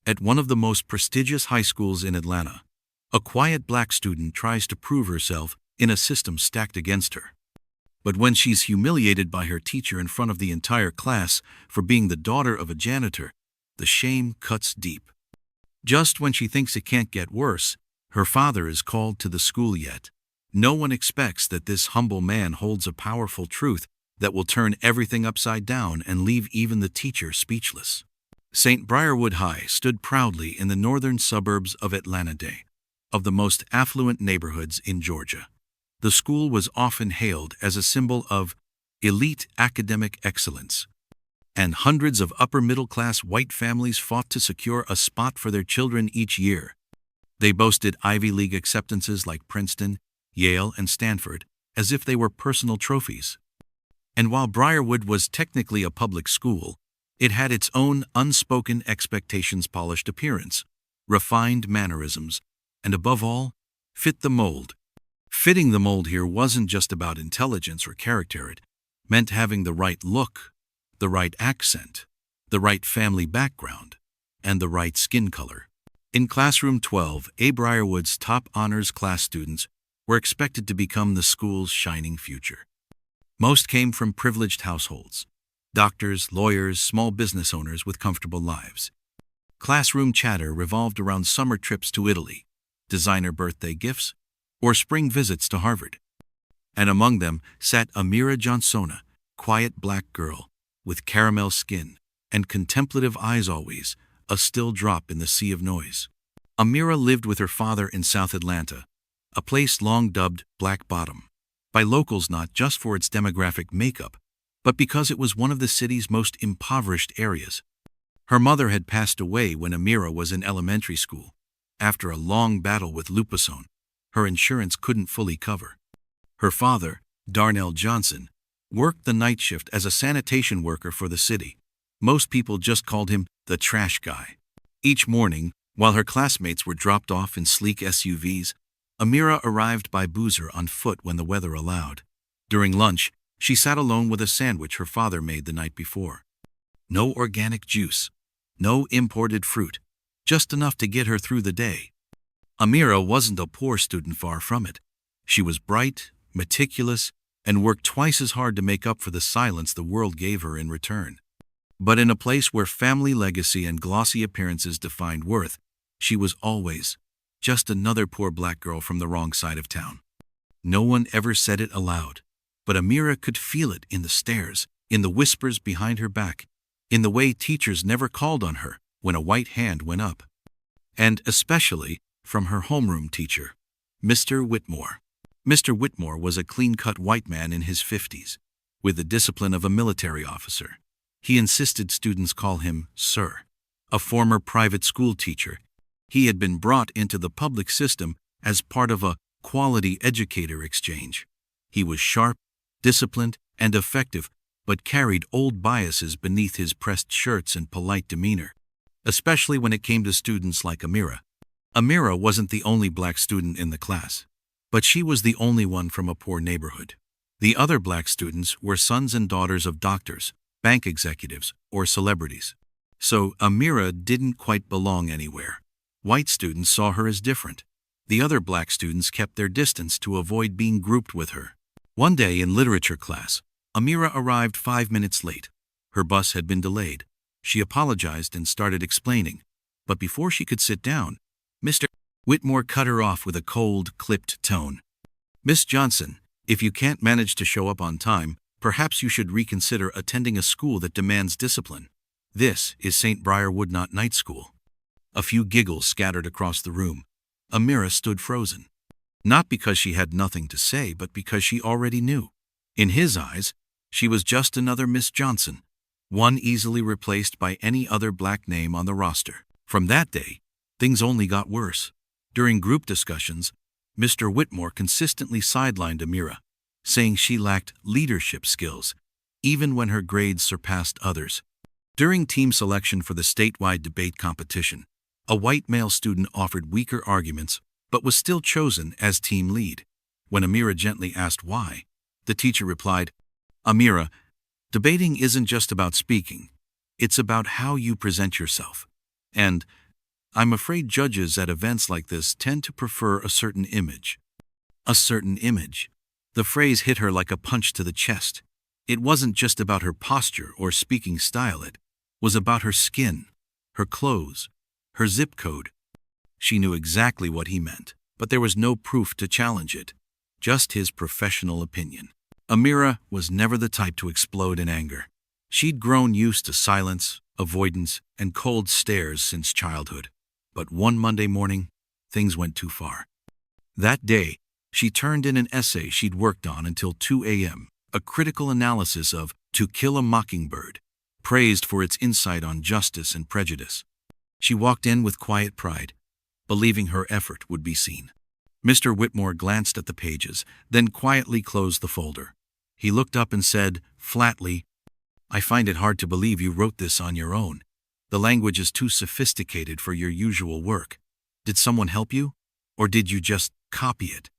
At one of the most prestigious high schools in Atlanta, a quiet black student tries to prove herself in a system stacked against her. But when she's humiliated by her teacher in front of the entire class for being the daughter of a janitor, the shame cuts deep. Just when she thinks it can't get worse, her father is called to the school yet. No one expects that this humble man holds a powerful truth that will turn everything upside down and leave even the teacher speechless. St. Briarwood High stood proudly in the northern suburbs of Atlanta, of the most affluent neighborhoods in Georgia. The school was often hailed as a symbol of elite academic excellence, and hundreds of upper-middle-class white families fought to secure a spot for their children each year. They boasted Ivy League acceptances like Princeton, Yale, and Stanford, as if they were personal trophies. And while Briarwood was technically a public school, it had its own unspoken expectations, polished appearance, refined mannerisms, and above all, fit the mold. Fitting the mold here wasn't just about intelligence or character. It meant having the right look, the right accent, the right family background, and the right skin color. In Classroom 12A, Briarwood's top honors class students were expected to become the school's shining future. Most came from privileged households: doctors, lawyers, small business owners with comfortable lives. Classroom chatter revolved around summer trips to Italy, designer birthday gifts, or spring visits to Harvard. And among them sat Amira Johnsona, quiet black girl with caramel skin and contemplative eyes, always a still drop in the sea of noise. Amira lived with her father in South Atlanta, a place long dubbed Black Bottom by locals, not just for its demographic makeup, but because it was one of the city's most impoverished areas. Her mother had passed away when Amira was in elementary school, after a long battle with lupusone her insurance couldn't fully cover. Her father, Darnell Johnson, worked the night shift as a sanitation worker for the city. Most people just called him the trash guy. Each morning, while her classmates were dropped off in sleek SUVs, Amira arrived by boozer on foot when the weather allowed. During lunch, she sat alone with a sandwich her father made the night before. No organic juice, no imported fruit, just enough to get her through the day. Amira wasn't a poor student, far from it. She was bright, meticulous, and worked twice as hard to make up for the silence the world gave her in return. But in a place where family legacy and glossy appearances defined worth, she was always just another poor black girl from the wrong side of town. No one ever said it aloud, but Amira could feel it in the stares, in the whispers behind her back, in the way teachers never called on her when a white hand went up. And especially from her homeroom teacher, Mr. Whitmore. Mr. Whitmore was a clean-cut white man in his 50s, with the discipline of a military officer. He insisted students call him Sir. A former private school teacher, he had been brought into the public system as part of a quality educator exchange. He was sharp, disciplined, and effective, but carried old biases beneath his pressed shirts and polite demeanor, especially when it came to students like Amira. Amira wasn't the only black student in the class, but she was the only one from a poor neighborhood. The other black students were sons and daughters of doctors, bank executives, or celebrities. So Amira didn't quite belong anywhere. White students saw her as different. The other black students kept their distance to avoid being grouped with her. One day in literature class, Amira arrived 5 minutes late. Her bus had been delayed. She apologized and started explaining, but before she could sit down, Mr. Whitmore cut her off with a cold, clipped tone. "Miss Johnson, if you can't manage to show up on time, perhaps you should reconsider attending a school that demands discipline. This is St. Briarwood, not night school." A few giggles scattered across the room. Amira stood frozen. Not because she had nothing to say, but because she already knew. In his eyes, she was just another Miss Johnson, one easily replaced by any other black name on the roster. From that day, things only got worse. During group discussions, Mr. Whitmore consistently sidelined Amira, saying she lacked leadership skills, even when her grades surpassed others. During team selection for the statewide debate competition, a white male student offered weaker arguments but was still chosen as team lead. When Amira gently asked why, the teacher replied, "Amira, debating isn't just about speaking. It's about how you present yourself. And I'm afraid judges at events like this tend to prefer a certain image. A certain image. The phrase hit her like a punch to the chest. It wasn't just about her posture or speaking style, it was about her skin, her clothes, her zip code. She knew exactly what he meant, but there was no proof to challenge it, just his professional opinion. Amira was never the type to explode in anger. She'd grown used to silence, avoidance, and cold stares since childhood. But one Monday morning, things went too far. That day, she turned in an essay she'd worked on until 2 a.m., a critical analysis of To Kill a Mockingbird, praised for its insight on justice and prejudice. She walked in with quiet pride, believing her effort would be seen. Mr. Whitmore glanced at the pages, then quietly closed the folder. He looked up and said, flatly, "I find it hard to believe you wrote this on your own. The language is too sophisticated for your usual work. Did someone help you? Or did you just copy it?"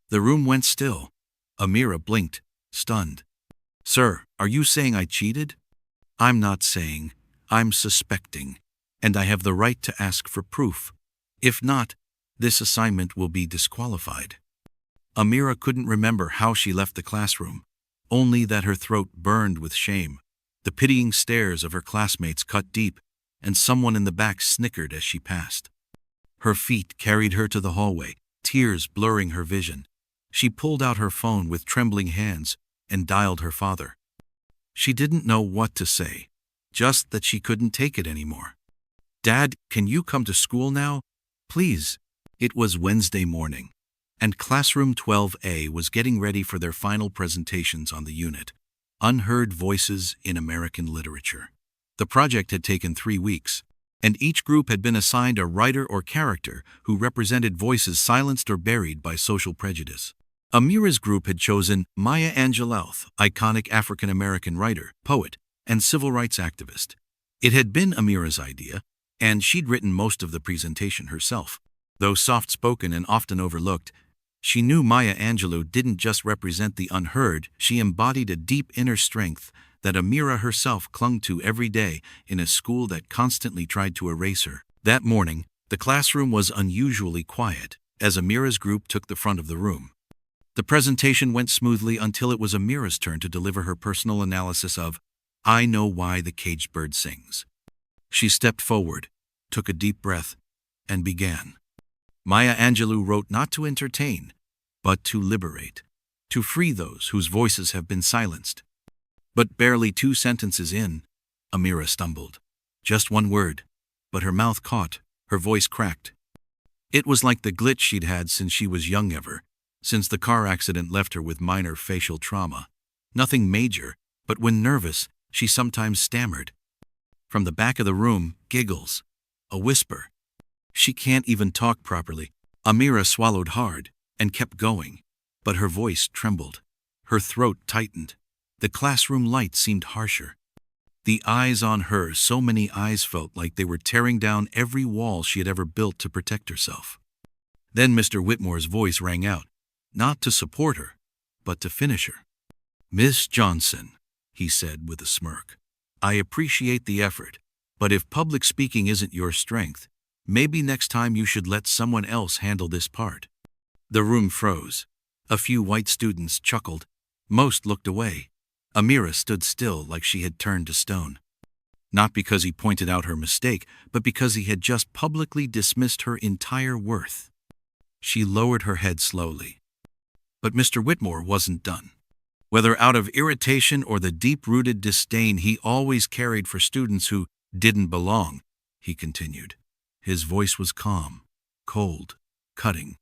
The room went still. Amira blinked, stunned. "Sir, are you saying I cheated?" "I'm not saying. I'm suspecting. And I have the right to ask for proof. If not, this assignment will be disqualified." Amira couldn't remember how she left the classroom, only that her throat burned with shame. The pitying stares of her classmates cut deep, and someone in the back snickered as she passed. Her feet carried her to the hallway, tears blurring her vision. She pulled out her phone with trembling hands and dialed her father. She didn't know what to say, just that she couldn't take it anymore. "Dad, can you come to school now? Please." It was Wednesday morning, and Classroom 12A was getting ready for their final presentations on the unit, Unheard Voices in American Literature. The project had taken 3 weeks, and each group had been assigned a writer or character who represented voices silenced or buried by social prejudice. Amira's group had chosen Maya Angelou, iconic African-American writer, poet, and civil rights activist. It had been Amira's idea, and she'd written most of the presentation herself. Though soft-spoken and often overlooked, she knew Maya Angelou didn't just represent the unheard, she embodied a deep inner strength that Amira herself clung to every day in a school that constantly tried to erase her. That morning, the classroom was unusually quiet, as Amira's group took the front of the room. The presentation went smoothly until it was Amira's turn to deliver her personal analysis of I Know Why the Caged Bird Sings. She stepped forward, took a deep breath, and began. Maya Angelou wrote not to entertain, but to liberate, to free those whose voices have been silenced. But barely 2 sentences in, Amira stumbled. Just one word, but her mouth caught, her voice cracked. It was like the glitch she'd had since she was young ever, since the car accident left her with minor facial trauma. Nothing major, but when nervous, she sometimes stammered. From the back of the room, giggles. A whisper. "She can't even talk properly." Amira swallowed hard and kept going, but her voice trembled. Her throat tightened. The classroom light seemed harsher. The eyes on her, so many eyes felt like they were tearing down every wall she had ever built to protect herself. Then Mr. Whitmore's voice rang out, not to support her, but to finish her. "Miss Johnson," he said with a smirk, "I appreciate the effort, but if public speaking isn't your strength, maybe next time you should let someone else handle this part." The room froze. A few white students chuckled. Most looked away. Amira stood still like she had turned to stone. Not because he pointed out her mistake, but because he had just publicly dismissed her entire worth. She lowered her head slowly. But Mr. Whitmore wasn't done. Whether out of irritation or the deep-rooted disdain he always carried for students who didn't belong, he continued. His voice was calm, cold, cutting.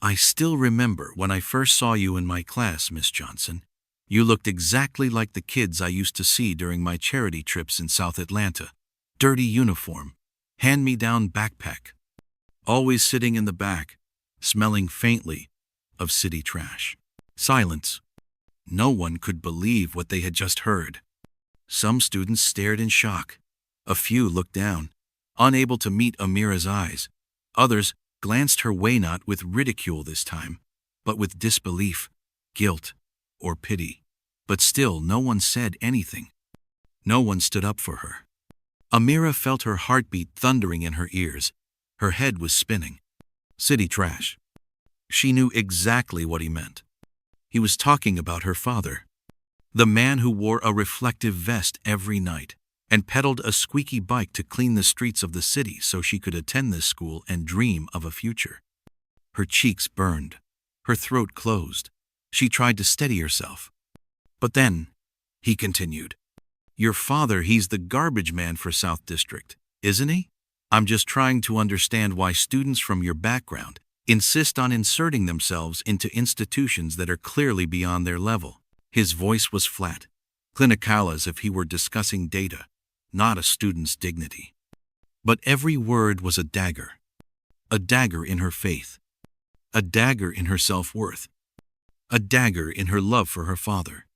"I still remember when I first saw you in my class, Miss Johnson. You looked exactly like the kids I used to see during my charity trips in South Atlanta. Dirty uniform, hand-me-down backpack. Always sitting in the back, smelling faintly of city trash." Silence. No one could believe what they had just heard. Some students stared in shock. A few looked down, unable to meet Amira's eyes. Others glanced her way, not with ridicule this time, but with disbelief, guilt, or pity. But still no one said anything. No one stood up for her. Amira felt her heartbeat thundering in her ears, Her head was spinning. City trash. She knew exactly what he meant. He was talking about her father, the man who wore a reflective vest every night and pedaled a squeaky bike to clean the streets of the city so she could attend this school and dream of a future. Her cheeks burned. Her throat closed. She tried to steady herself. But then, he continued, "Your father, he's the garbage man for South District, isn't he? I'm just trying to understand why students from your background insist on inserting themselves into institutions that are clearly beyond their level." His voice was flat, clinical, as if he were discussing data, not a student's dignity. But every word was a dagger in her faith, a dagger in her self-worth, a dagger in her love for her father.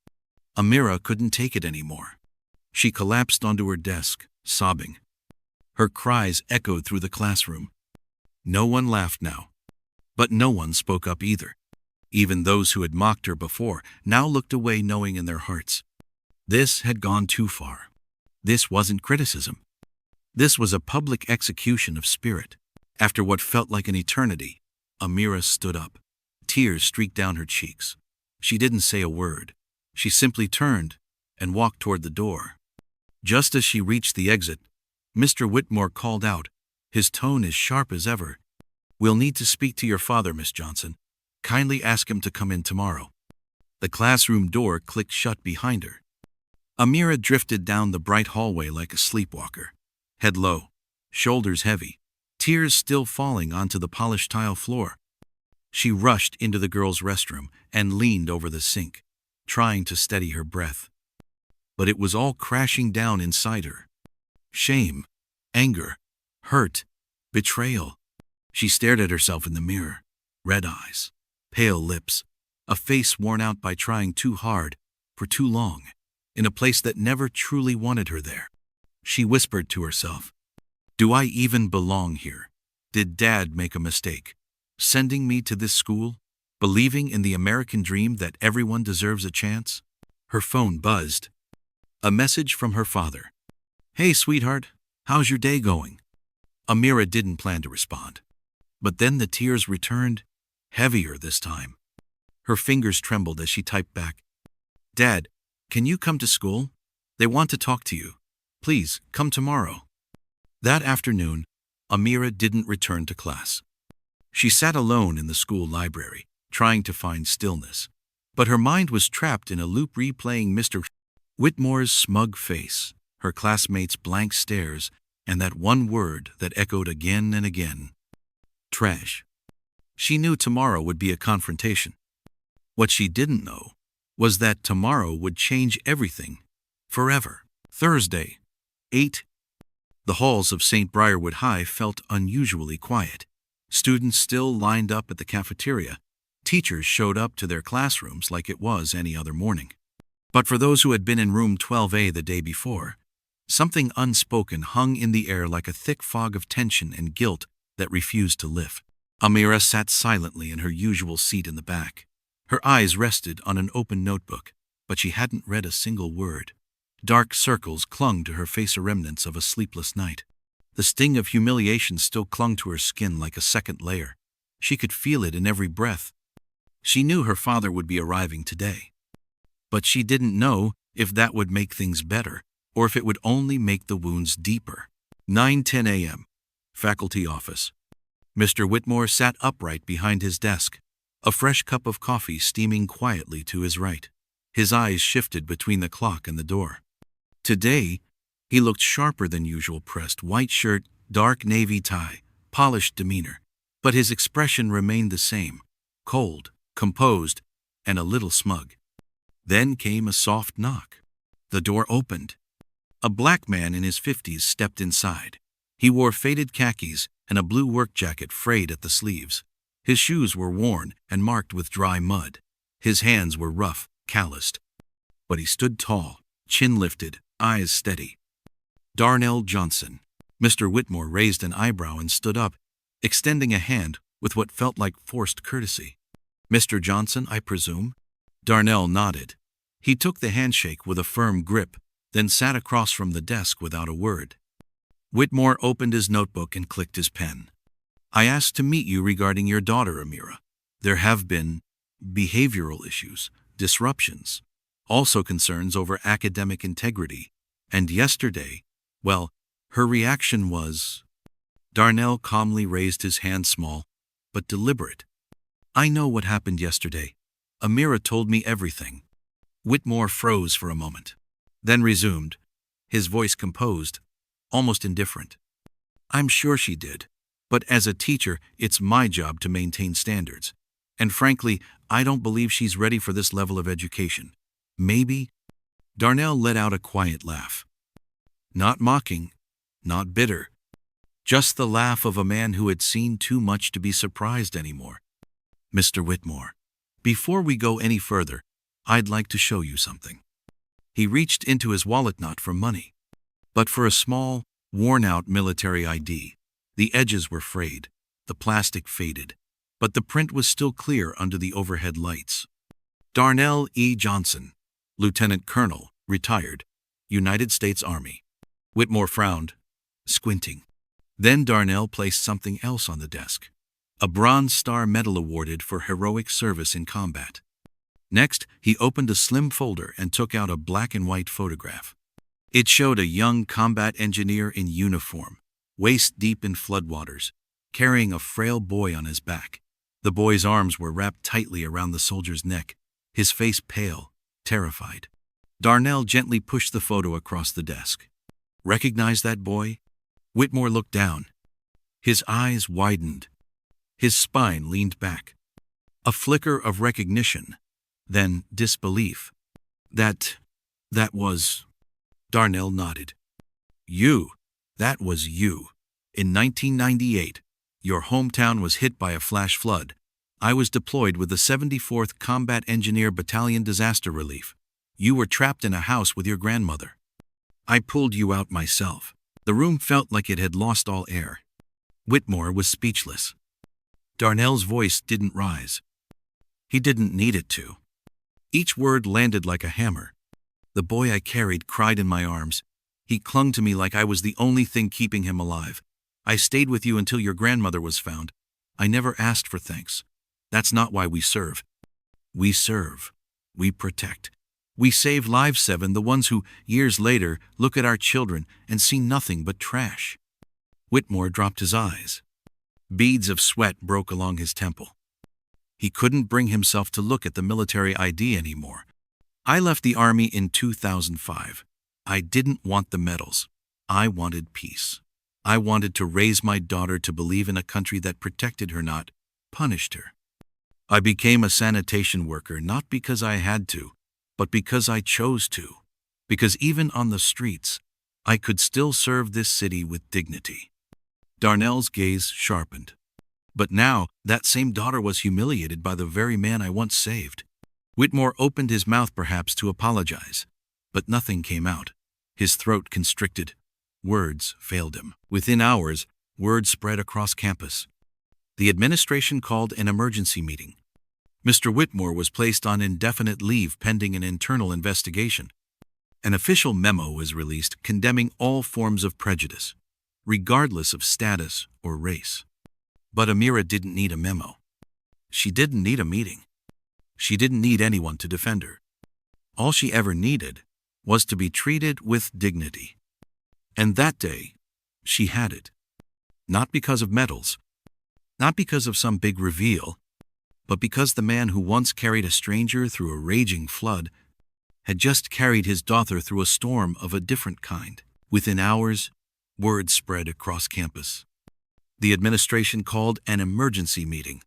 Amira couldn't take it anymore. She collapsed onto her desk, sobbing. Her cries echoed through the classroom. No one laughed now, but no one spoke up either. Even those who had mocked her before now looked away, knowing in their hearts, this had gone too far. This wasn't criticism. This was a public execution of spirit. After what felt like an eternity, Amira stood up. Tears streaked down her cheeks. She didn't say a word. She simply turned and walked toward the door. Just as she reached the exit, Mr. Whitmore called out, his tone as sharp as ever, "We'll need to speak to your father, Miss Johnson. Kindly ask him to come in tomorrow." The classroom door clicked shut behind her. Amira drifted down the bright hallway like a sleepwalker, head low, shoulders heavy, tears still falling onto the polished tile floor. She rushed into the girls' restroom and leaned over the sink, trying to steady her breath. But it was all crashing down inside her. Shame, anger, hurt, betrayal. She stared at herself in the mirror, red eyes, pale lips, a face worn out by trying too hard for too long, in a place that never truly wanted her there. She whispered to herself, "Do I even belong here? Did Dad make a mistake, sending me to this school, believing in the American dream that everyone deserves a chance?" Her phone buzzed. A message from her father. "Hey, sweetheart, how's your day going?" Amira didn't plan to respond. But then the tears returned, heavier this time. Her fingers trembled as she typed back, "Dad, can you come to school? They want to talk to you. Please, come tomorrow." That afternoon, Amira didn't return to class. She sat alone in the school library, trying to find stillness. But her mind was trapped in a loop replaying Mr. Whitmore's smug face, her classmates' blank stares, and that one word that echoed again and again. Trash. She knew tomorrow would be a confrontation. What she didn't know was that tomorrow would change everything, forever. Thursday, 8. The halls of St. Briarwood High felt unusually quiet. Students still lined up at the cafeteria. Teachers showed up to their classrooms like it was any other morning. But for those who had been in room 12A the day before, something unspoken hung in the air like a thick fog of tension and guilt that refused to lift. Amira sat silently in her usual seat in the back. Her eyes rested on an open notebook, but she hadn't read a single word. Dark circles clung to her face, remnants of a sleepless night. The sting of humiliation still clung to her skin like a second layer. She could feel it in every breath. She knew her father would be arriving today. But she didn't know if that would make things better, or if it would only make the wounds deeper. 9:10 a.m. Faculty office. Mr. Whitmore sat upright behind his desk, a fresh cup of coffee steaming quietly to his right. His eyes shifted between the clock and the door. Today, he looked sharper than usual, pressed white shirt, dark navy tie, polished demeanor. But his expression remained the same, cold, composed, and a little smug. Then came a soft knock. The door opened. A black man in his 50s stepped inside. He wore faded khakis and a blue work jacket frayed at the sleeves. His shoes were worn and marked with dry mud. His hands were rough, calloused. But he stood tall, chin lifted, eyes steady. "Darnell Johnson." Mr. Whitmore raised an eyebrow and stood up, extending a hand with what felt like forced courtesy. "Mr. Johnson, I presume?" Darnell nodded. He took the handshake with a firm grip, then sat across from the desk without a word. Whitmore opened his notebook and clicked his pen. I asked to meet you regarding your daughter, Amira. There have been behavioral issues, disruptions, also concerns over academic integrity. And yesterday, well, her reaction was... Darnell calmly raised his hand, small, but deliberate. I know what happened yesterday. Amira told me everything. Whitmore froze for a moment, then resumed, his voice composed, almost indifferent. I'm sure she did, but as a teacher, it's my job to maintain standards. And frankly, I don't believe she's ready for this level of education. Maybe? Darnell let out a quiet laugh. Not mocking, not bitter. Just the laugh of a man who had seen too much to be surprised anymore. Mr. Whitmore, before we go any further, I'd like to show you something. He reached into his wallet, not for money, but for a small, worn-out military ID. The edges were frayed, the plastic faded, but the print was still clear under the overhead lights. Darnell E. Johnson, Lieutenant Colonel, retired, United States Army. Whitmore frowned, squinting. Then Darnell placed something else on the desk. A Bronze Star Medal awarded for heroic service in combat. Next, he opened a slim folder and took out a black and white photograph. It showed a young combat engineer in uniform, waist-deep in floodwaters, carrying a frail boy on his back. The boy's arms were wrapped tightly around the soldier's neck, his face pale, terrified. Darnell gently pushed the photo across the desk. Recognize that boy? Whitmore looked down. His eyes widened. His spine leaned back. A flicker of recognition, then disbelief. That was... Darnell nodded. That was you. In 1998, your hometown was hit by a flash flood. I was deployed with the 74th Combat Engineer Battalion Disaster Relief. You were trapped in a house with your grandmother. I pulled you out myself. The room felt like it had lost all air. Whitmore was speechless. Darnell's voice didn't rise. He didn't need it to. Each word landed like a hammer. The boy I carried cried in my arms. He clung to me like I was the only thing keeping him alive. I stayed with you until your grandmother was found. I never asked for thanks. That's not why we serve. We serve. We protect. We save lives, Seven, the ones who, years later, look at our children and see nothing but trash. Whitmore dropped his eyes. Beads of sweat broke along his temple. He couldn't bring himself to look at the military ID anymore. I left the Army in 2005. I didn't want the medals. I wanted peace. I wanted to raise my daughter to believe in a country that protected her, not punished her. I became a sanitation worker not because I had to, but because I chose to. Because even on the streets, I could still serve this city with dignity. Darnell's gaze sharpened. But now, that same daughter was humiliated by the very man I once saved. Whitmore opened his mouth perhaps to apologize, but nothing came out. His throat constricted. Words failed him. Within hours, word spread across campus. The administration called an emergency meeting. Mr. Whitmore was placed on indefinite leave pending an internal investigation. An official memo was released condemning all forms of prejudice, regardless of status or race. But Amira didn't need a memo. She didn't need a meeting. She didn't need anyone to defend her. All she ever needed was to be treated with dignity. And that day, she had it. Not because of medals, not because of some big reveal, but because the man who once carried a stranger through a raging flood had just carried his daughter through a storm of a different kind. Within hours, word spread across campus. The administration called an emergency meeting.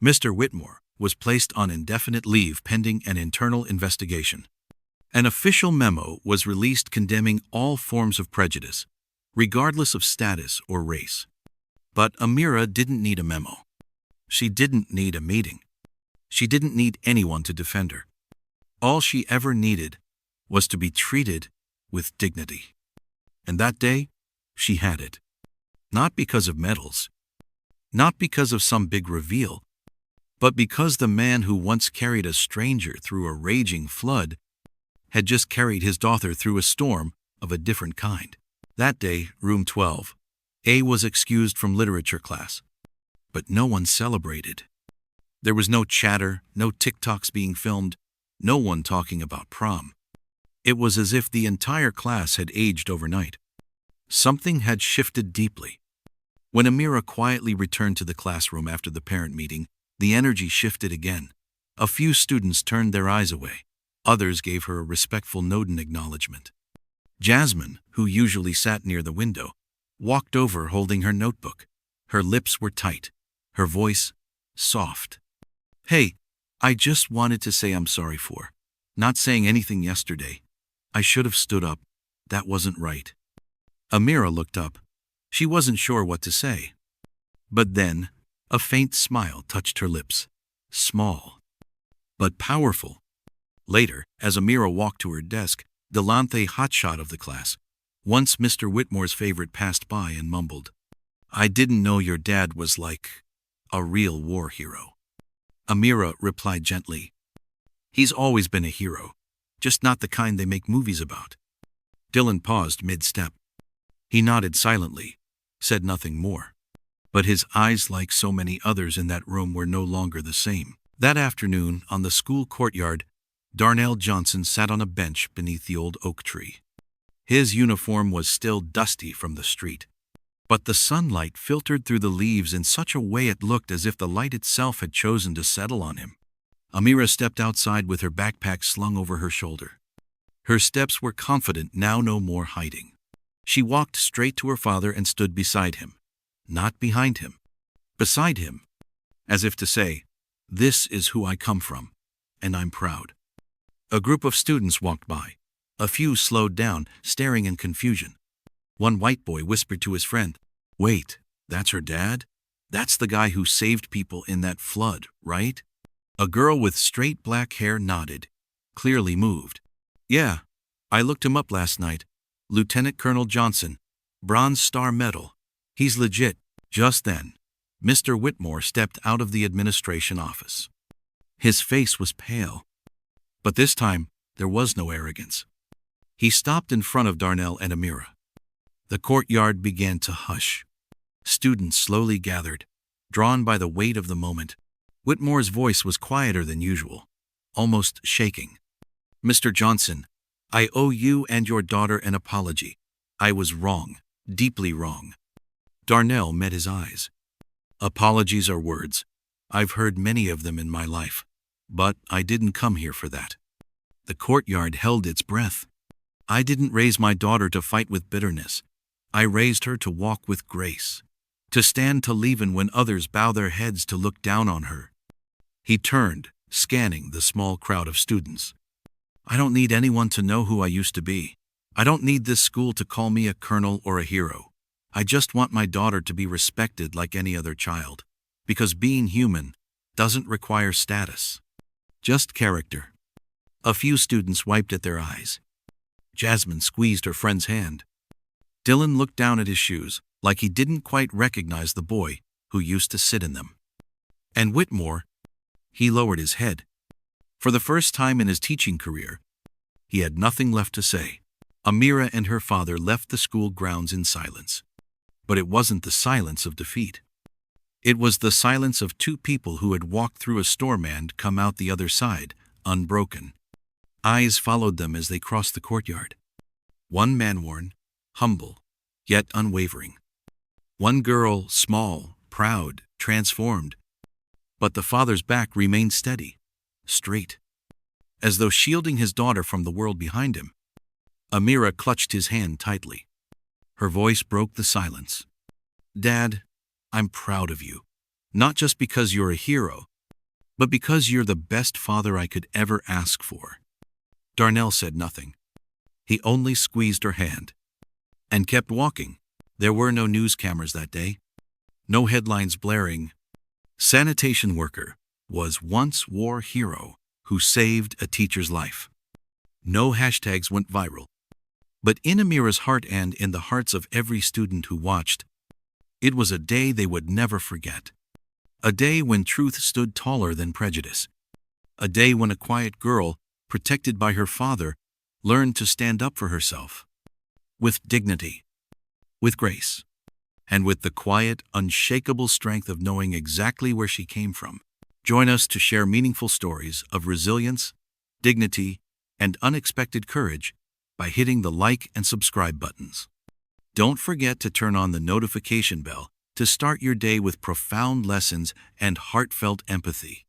Mr. Whitmore was placed on indefinite leave pending an internal investigation. An official memo was released condemning all forms of prejudice, regardless of status or race. But Amira didn't need a memo. She didn't need a meeting. She didn't need anyone to defend her. All she ever needed was to be treated with dignity. And that day, she had it. Not because of medals, not because of some big reveal, but because the man who once carried a stranger through a raging flood had just carried his daughter through a storm of a different kind. That day, room 12, A was excused from literature class. but no one celebrated. There was no chatter, no TikToks being filmed, no one talking about prom. It was as if the entire class had aged overnight. Something had shifted deeply. When Amira quietly returned to the classroom after the parent meeting, the energy shifted again. A few students turned their eyes away. Others gave her a respectful nod in acknowledgement. Jasmine, who usually sat near the window, walked over holding her notebook. Her lips were tight, her voice soft. "Hey, I just wanted to say I'm sorry for not saying anything yesterday. I should have stood up. That wasn't right." Amira looked up. She wasn't sure what to say. But then, a faint smile touched her lips. Small, but powerful. Later, as Amira walked to her desk, Delante hotshot of the class, once Mr. Whitmore's favorite, passed by and mumbled, "I didn't know your dad was like a real war hero." Amira replied gently, "He's always been a hero, just not the kind they make movies about." Dylan paused mid-step. He nodded silently, said nothing more. But his eyes, like so many others in that room, were no longer the same. That afternoon, on the school courtyard, Darnell Johnson sat on a bench beneath the old oak tree. His uniform was still dusty from the street, but the sunlight filtered through the leaves in such a way it looked as if the light itself had chosen to settle on him. Amira stepped outside with her backpack slung over her shoulder. Her steps were confident, now no more hiding. She walked straight to her father and stood beside him. Not behind him. Beside him. As if to say, "This is who I come from, and I'm proud." A group of students walked by. A few slowed down, staring in confusion. One white boy whispered to his friend, "Wait, that's her dad? That's the guy who saved people in that flood, right?" A girl with straight black hair nodded, clearly moved. "Yeah, I looked him up last night. Lieutenant Colonel Johnson, Bronze Star Medal. He's legit." Just then, Mr. Whitmore stepped out of the administration office. His face was pale. But this time, there was no arrogance. He stopped in front of Darnell and Amira. The courtyard began to hush. Students slowly gathered, drawn by the weight of the moment. Whitmore's voice was quieter than usual, almost shaking. "Mr. Johnson, I owe you and your daughter an apology. I was wrong, deeply wrong." Darnell met his eyes. "Apologies are words. I've heard many of them in my life. But I didn't come here for that." The courtyard held its breath. "I didn't raise my daughter to fight with bitterness. I raised her to walk with grace, to stand to leaven when others bow their heads to look down on her." He turned, scanning the small crowd of students. "I don't need anyone to know who I used to be. I don't need this school to call me a colonel or a hero. I just want my daughter to be respected like any other child, because being human doesn't require status, just character." A few students wiped at their eyes. Jasmine squeezed her friend's hand. Dylan looked down at his shoes, like he didn't quite recognize the boy who used to sit in them. And Whitmore, he lowered his head. For the first time in his teaching career, he had nothing left to say. Amira and her father left the school grounds in silence. But it wasn't the silence of defeat. It was the silence of two people who had walked through a storm and come out the other side, unbroken. Eyes followed them as they crossed the courtyard. One man worn, humble, yet unwavering. One girl, small, proud, transformed. But the father's back remained steady, straight, as though shielding his daughter from the world behind him. Amira clutched his hand tightly. Her voice broke the silence. "Dad, I'm proud of you. Not just because you're a hero, but because you're the best father I could ever ask for." Darnell said nothing. He only squeezed her hand and kept walking. There were no news cameras that day. No headlines blaring. "Sanitation worker was once war hero who saved a teacher's life." No hashtags went viral. But in Amira's heart and in the hearts of every student who watched, it was a day they would never forget. A day when truth stood taller than prejudice. A day when a quiet girl, protected by her father, learned to stand up for herself. With dignity. With grace. and with the quiet, unshakable strength of knowing exactly where she came from. Join us to share meaningful stories of resilience, dignity, and unexpected courage by hitting the like and subscribe buttons. Don't forget to turn on the notification bell to start your day with profound lessons and heartfelt empathy.